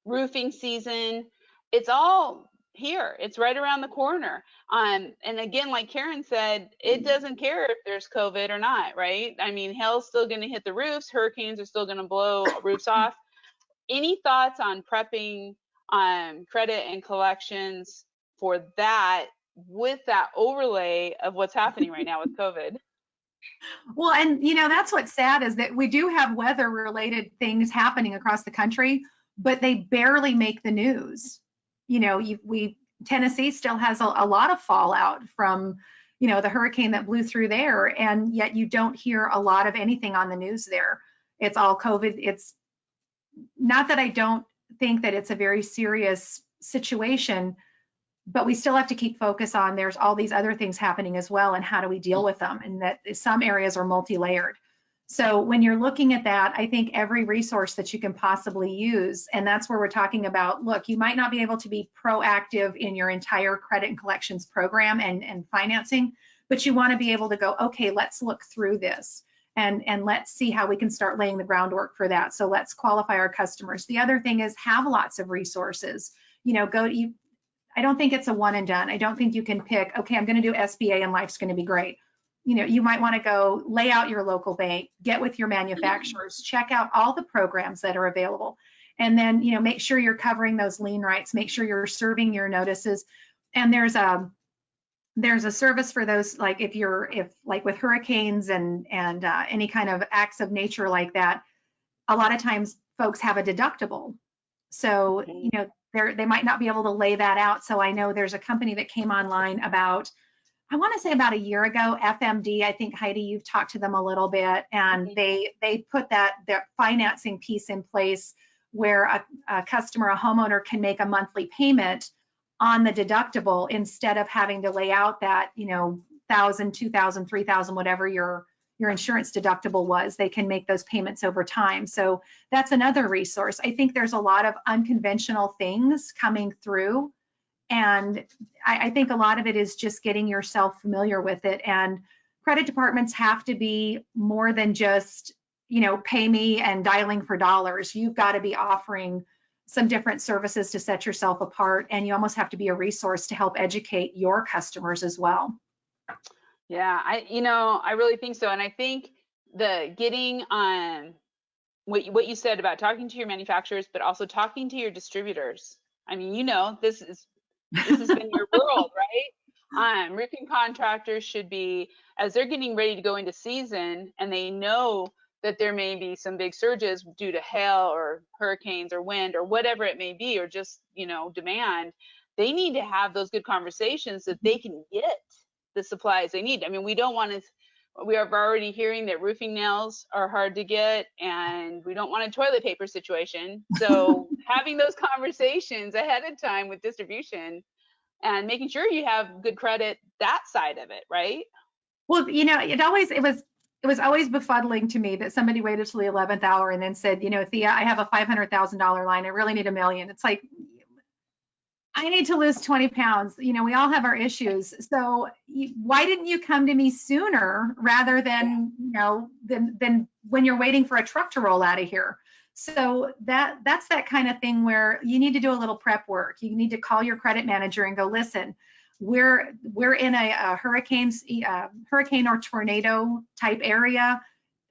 roofing season, it's all here. It's right around the corner. And again, like Karen said, it doesn't care if there's COVID or not, right? I mean, hail's still going to hit the roofs. Hurricanes are still going to blow roofs off. Any thoughts on prepping credit and collections for that, with that overlay of what's happening right now with COVID?
Well, and that's what's sad, is that we do have weather related things happening across the country, but they barely make the news. Tennessee still has a lot of fallout from, the hurricane that blew through there, and yet you don't hear a lot of anything on the news there. It's all COVID. It's not that I don't think that it's a very serious situation, but we still have to keep focus on there's all these other things happening as well, and how do we deal with them, and that some areas are multi-layered. So when you're looking at that, I think every resource that you can possibly use, and that's where we're talking about, look, you might not be able to be proactive in your entire credit and collections program and financing, but you want to be able to go, okay, let's look through this and let's see how we can start laying the groundwork for that. So let's qualify our customers. The other thing is have lots of resources. I don't think it's a one and done. I don't think you can pick, okay, I'm going to do SBA and life's going to be great. You might want to go lay out your local bank, get with your manufacturers, check out all the programs that are available, and then, make sure you're covering those lien rights, make sure you're serving your notices. And there's a service for those, like if like with hurricanes and any kind of acts of nature like that, a lot of times folks have a deductible. So, you know, they might not be able to lay that out. So I know there's a company that came online about, I want to say about a year ago, FMD. I think, Heidi, you've talked to them a little bit, and they put their financing piece in place where a customer, a homeowner, can make a monthly payment on the deductible instead of having to lay out that, you know, $1,000, $2,000, $3,000, whatever your insurance deductible was. They can make those payments over time. So that's another resource. I think there's a lot of unconventional things coming through, and I think a lot of it is just getting yourself familiar with it. And credit departments have to be more than just, you know, pay me and dialing for dollars. You've got to be offering some different services to set yourself apart, and you almost have to be a resource to help educate your customers as well.
Yeah, I really think so. And I think the getting on what you said about talking to your manufacturers, but also talking to your distributors. I mean, you know, this has been your world, right? Roofing contractors should be, as they're getting ready to go into season and they know that there may be some big surges due to hail or hurricanes or wind or whatever it may be, or just, you know, demand, they need to have those good conversations that they can get the supplies they need. I mean, we are already hearing that roofing nails are hard to get, and we don't want a toilet paper situation. So having those conversations ahead of time with distribution and making sure you have good credit, that side of it, right?
Well, you know, it was always befuddling to me that somebody waited till the 11th hour and then said, you know, Thea, I have a $500,000 line. I really need $1 million. It's like, I need to lose 20 pounds. You know, we all have our issues. So why didn't you come to me sooner rather than, you know, than when you're waiting for a truck to roll out of here? So that's that kind of thing where you need to do a little prep work. You need to call your credit manager and go, listen, we're in a hurricane or tornado type area.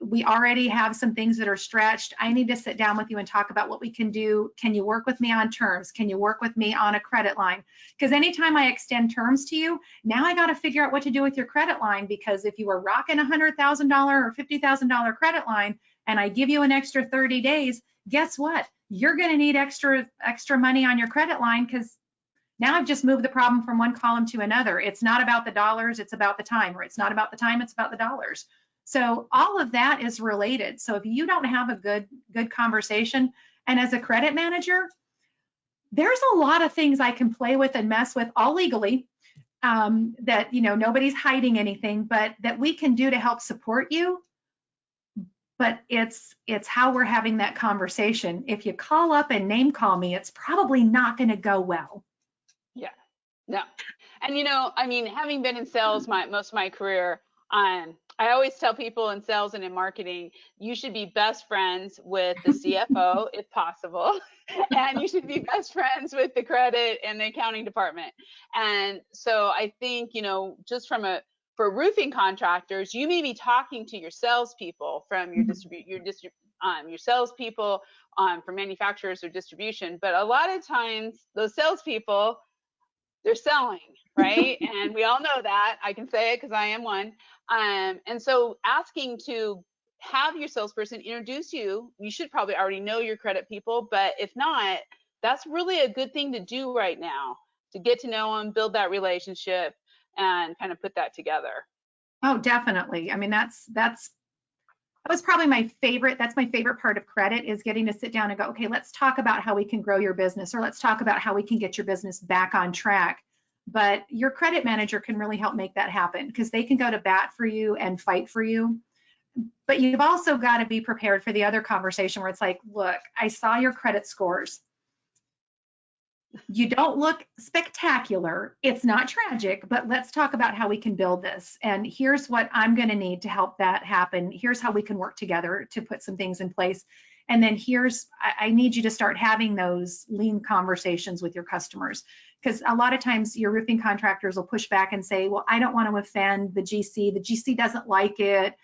We already have some things that are stretched. I need to sit down with you and talk about what we can do. Can you work with me on terms? Can you work with me on a credit line? Because anytime I extend terms to you, now I got to figure out what to do with your credit line, because if you were rocking $100,000 or $50,000 credit line and I give you an extra 30 days, guess what? You're going to need extra money on your credit line, because now I've just moved the problem from one column to another. It's not about the dollars, it's about the time, or it's not about the time, it's about the dollars. So all of that is related. So if you don't have a good conversation, and as a credit manager, there's a lot of things I can play with and mess with, all legally, that, you know, nobody's hiding anything, but that we can do to help support you. But it's how we're having that conversation. If you call up and name call me, it's probably not going to go well.
Yeah, no. And, you know, I mean, having been in sales most of my career, I always tell people in sales and in marketing, you should be best friends with the CFO if possible, and you should be best friends with the credit and the accounting department. And so I think, you know, just for roofing contractors, you may be talking to your salespeople from your salespeople for manufacturers or distribution, but a lot of times those salespeople, they're selling, right? And we all know that. I can say it because I am one. And so asking to have your salesperson introduce you, you should probably already know your credit people, but if not, that's really a good thing to do right now, to get to know them, build that relationship, and kind of put that together.
Oh, definitely. I mean, that was probably my favorite. That's my favorite part of credit, is getting to sit down and go, okay, let's talk about how we can grow your business, or let's talk about how we can get your business back on track. But your credit manager can really help make that happen, because they can go to bat for you and fight for you. But you've also got to be prepared for the other conversation where it's like, look, I saw your credit scores. You don't look spectacular. It's not tragic, but let's talk about how we can build this. And here's what I'm going to need to help that happen. Here's how we can work together to put some things in place. And then I need you to start having those lean conversations with your customers, because a lot of times your roofing contractors will push back and say, well, I don't want to offend the GC. The GC doesn't like it.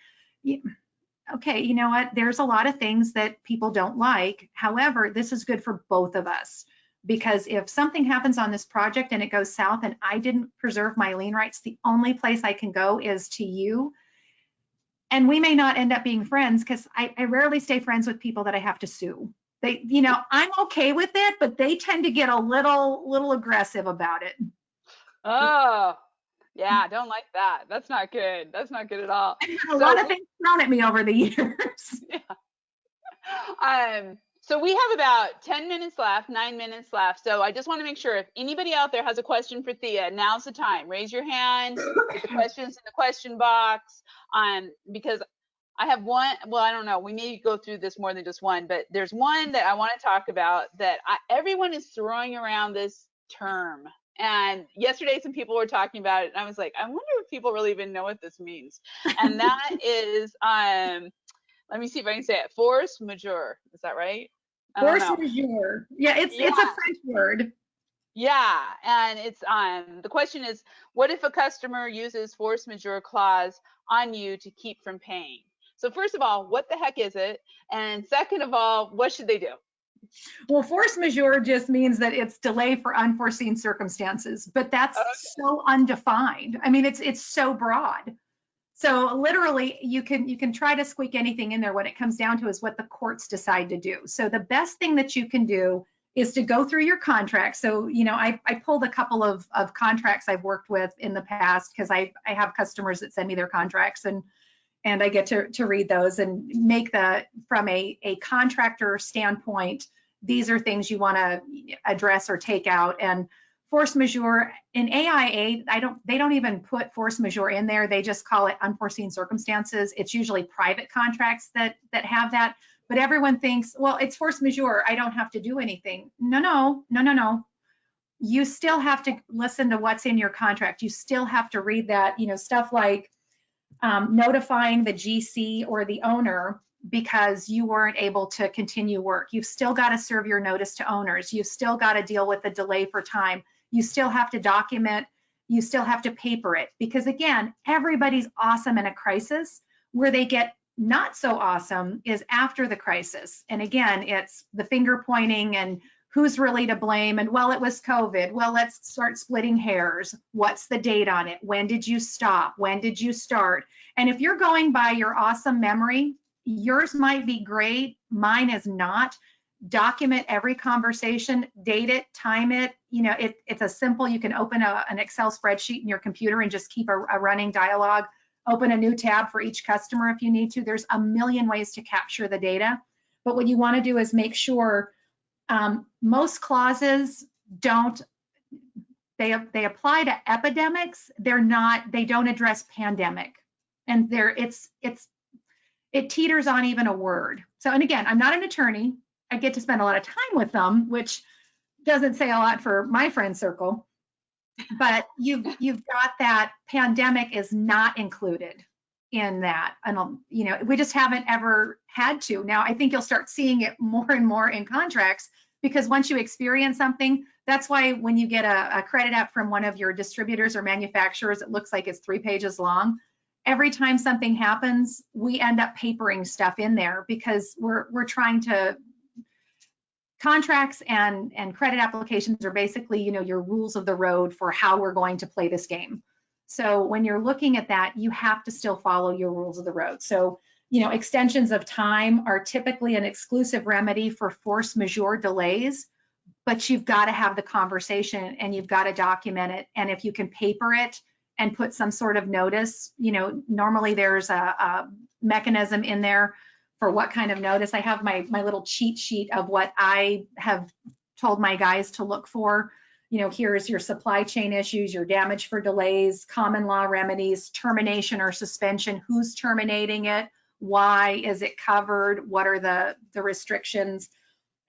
Okay, you know what? There's a lot of things that people don't like. However, this is good for both of us, because if something happens on this project and it goes south and I didn't preserve my lien rights, the only place I can go is to you. And we may not end up being friends because I rarely stay friends with people that I have to sue. They, I'm okay with it, but they tend to get a little aggressive about it.
Oh, yeah, don't like that. That's not good. That's not good at all.
I've had a lot of things thrown at me over the years.
So we have about 10 minutes left, 9 minutes left. So I just want to make sure if anybody out there has a question for Thea, now's the time. Raise your hand, put the questions in the question box. Because I have one, well, I don't know, we may go through this more than just one, but there's one that I want to talk about that everyone is throwing around this term. And yesterday some people were talking about it and I was like, I wonder if people really even know what this means. And that is, let me see if I can say it, force majeure. Is that right?
Force majeure. Yeah, it's a French word.
Yeah, and it's the question is, what if a customer uses force majeure clause on you to keep from paying? So first of all, what the heck is it? And second of all, what should they do?
Well, force majeure just means that it's delay for unforeseen circumstances, but that's so undefined. I mean, it's so broad. So literally, you can try to squeak anything in there. What it comes down to is what the courts decide to do. So the best thing that you can do is to go through your contract. So, I pulled a couple of contracts I've worked with in the past because I have customers that send me their contracts and I get to read those and make from a contractor standpoint, these are things you want to address or take out. And force majeure in AIA, they don't even put force majeure in there. They just call it unforeseen circumstances. It's usually private contracts that have that. But everyone thinks, well, it's force majeure, I don't have to do anything. No. You still have to listen to what's in your contract. You still have to read that, stuff like notifying the GC or the owner because you weren't able to continue work. You've still got to serve your notice to owners. You've still got to deal with the delay for time. You still have to document. You still have to paper it because, again, everybody's awesome in a crisis. Where they get not so awesome is after the crisis. And again, it's the finger pointing and who's really to blame. And well, it was COVID. Well, let's start splitting hairs. What's the date on it? When did you stop? When did you start? And if you're going by your awesome memory, yours might be great. Mine is not. Document every conversation, date it, time it. It's a simple, you can open an Excel spreadsheet in your computer and just keep a running dialogue. Open a new tab for each customer if you need to. There's a million ways to capture the data. But what you want to do is make sure most clauses they apply to epidemics. They don't address pandemic. And it teeters on even a word. So, and again, I'm not an attorney. I get to spend a lot of time with them, which doesn't say a lot for my friend circle. But you've got that pandemic is not included in that. And, we just haven't ever had to. Now, I think you'll start seeing it more and more in contracts because once you experience something, that's why when you get a credit app from one of your distributors or manufacturers, it looks like it's 3 pages long. Every time something happens, we end up papering stuff in there because we're trying to. Contracts and credit applications are basically, your rules of the road for how we're going to play this game. So when you're looking at that, you have to still follow your rules of the road. So, extensions of time are typically an exclusive remedy for force majeure delays, but you've got to have the conversation and you've got to document it. And if you can paper it and put some sort of notice, normally there's a mechanism in there for what kind of notice. I have my little cheat sheet of what I have told my guys to look for. Here's your supply chain issues, your damage for delays, common law remedies, termination or suspension, who's terminating it, why is it covered, what are the restrictions,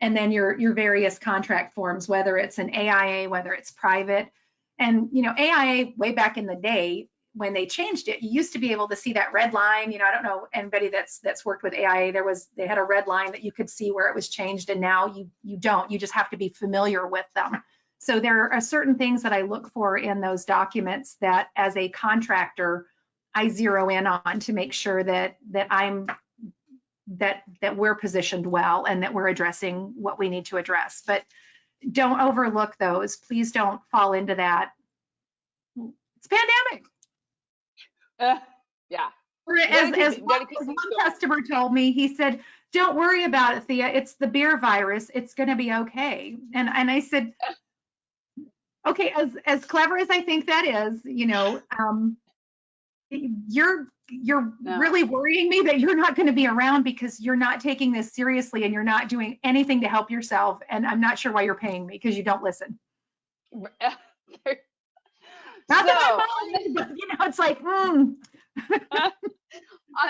and then your various contract forms, whether it's an AIA, whether it's private. And, AIA way back in the day, when they changed it, you used to be able to see that red line. I don't know anybody that's worked with AIA. They had a red line that you could see where it was changed, and now you don't. You just have to be familiar with them. So there are certain things that I look for in those documents that, as a contractor, I zero in on to make sure that we're positioned well and that we're addressing what we need to address. But don't overlook those. Please don't fall into that. It's pandemic.
Yeah.
Or
You gotta
as
keep
one
things going.
customer told me, he said, "Don't worry about it, Thea. It's the beer virus. It's going to be okay." And I said, "Okay, as clever as I think that is, you're
No.
really worrying me that you're not going to be around because you're not taking this seriously and you're not doing anything to help yourself. And I'm not sure why you're paying me because you don't listen." Not that
So,
I'm not, but it's like,
on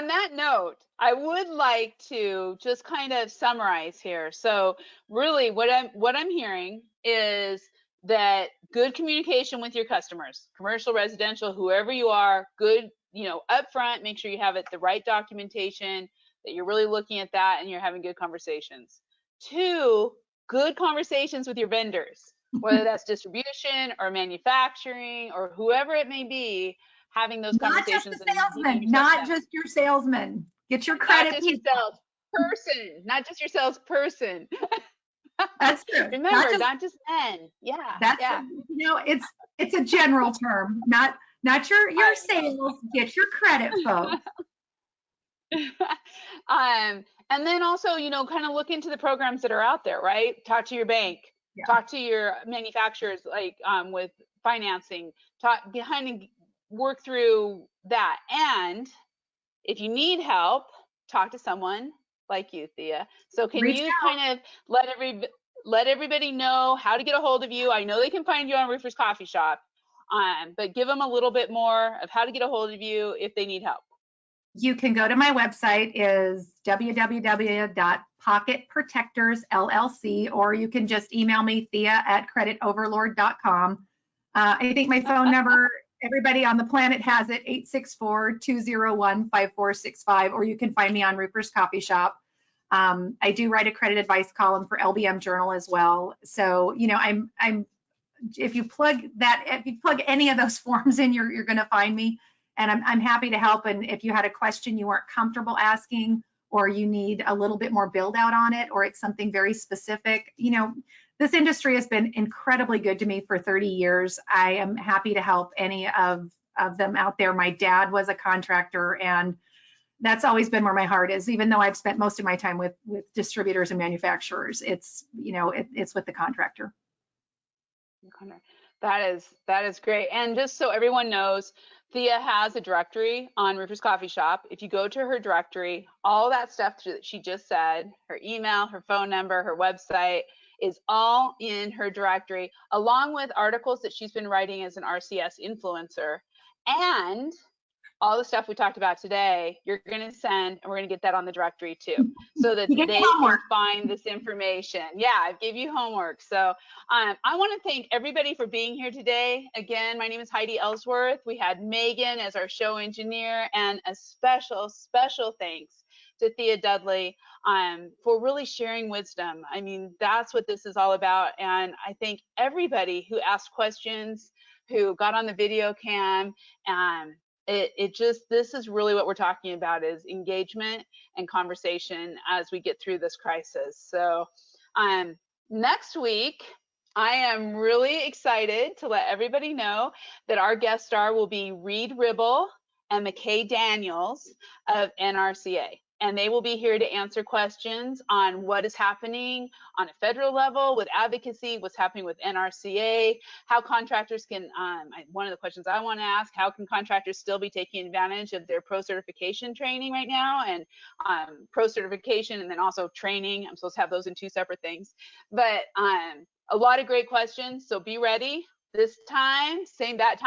that note, I would like to just kind of summarize here. So really what I'm hearing is that good communication with your customers, commercial, residential, whoever you are, good, upfront, make sure you have the right documentation, that you're really looking at that and you're having good conversations. 2, good conversations with your vendors, whether that's distribution or manufacturing or whoever it may be, having those
not just
conversations
the
and
salesman,
giving yourself
not
that.
just your salesman. Get your
Not
credit
just your
people.
salesperson, not just your salesperson.
That's true.
Remember, not just men. Yeah,
That's
yeah.
it's a general term, not your sales. Get your credit, folks.
And then also, kind of look into the programs that are out there, right? Talk to your bank,
Yeah.
talk to your manufacturers, like with financing, work through that. And if you need help, talk to someone like you, Thea. So can
Reach
you
out.
kind of let everybody know how to get a hold of you? I know they can find you on Roofer's Coffee Shop, but give them a little bit more of how to get a hold of you if they need help.
You can go to my website is www.pocketprotectorsllc, or you can just email me, thea@creditoverlord.com. I think my phone number, everybody on the planet has it, 864-201-5465, or you can find me on Roofer's Coffee Shop. I do write a credit advice column for LBM Journal as well. So, if you plug any of those forms in, you're going to find me. And I'm happy to help. And if you had a question you weren't comfortable asking, or you need a little bit more build out on it, or it's something very specific, this industry has been incredibly good to me for 30 years. I am happy to help any of them out there. My dad was a contractor, and that's always been where my heart is. Even though I've spent most of my time with distributors and manufacturers, it's with the contractor.
That is great. And just so everyone knows, Thea has a directory on Roofer's Coffee Shop. If you go to her directory, all that stuff that she just said, her email, her phone number, her website, is all in her directory, along with articles that she's been writing as an RCS influencer. And all the stuff we talked about today, you're going to send, and we're going to get that on the directory too, so that they can find this information. Yeah, I gave you homework. So I want to thank everybody for being here today. Again, my name is Heidi Ellsworth. We had Megan as our show engineer, and a special, special thanks to Thea Dudley for really sharing wisdom. I mean, that's what this is all about. And I thank everybody who asked questions, who got on the video cam, and this is really what we're talking about, is engagement and conversation as we get through this crisis. So next week, I am really excited to let everybody know that our guest star will be Reed Ribble and McKay Daniels of NRCA. And they will be here to answer questions on what is happening on a federal level with advocacy, what's happening with NRCA, how contractors can, one of the questions I want to ask, how can contractors still be taking advantage of their pro-certification training right now, and pro-certification and then also training. I'm supposed to have those in 2 separate things. But a lot of great questions, so be ready. This time, same bat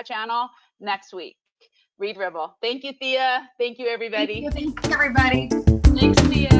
channel, next week. Reed Ribble. Thank you, Thea. Thank you, everybody.
Thank you, everybody.
Thanks, Thea.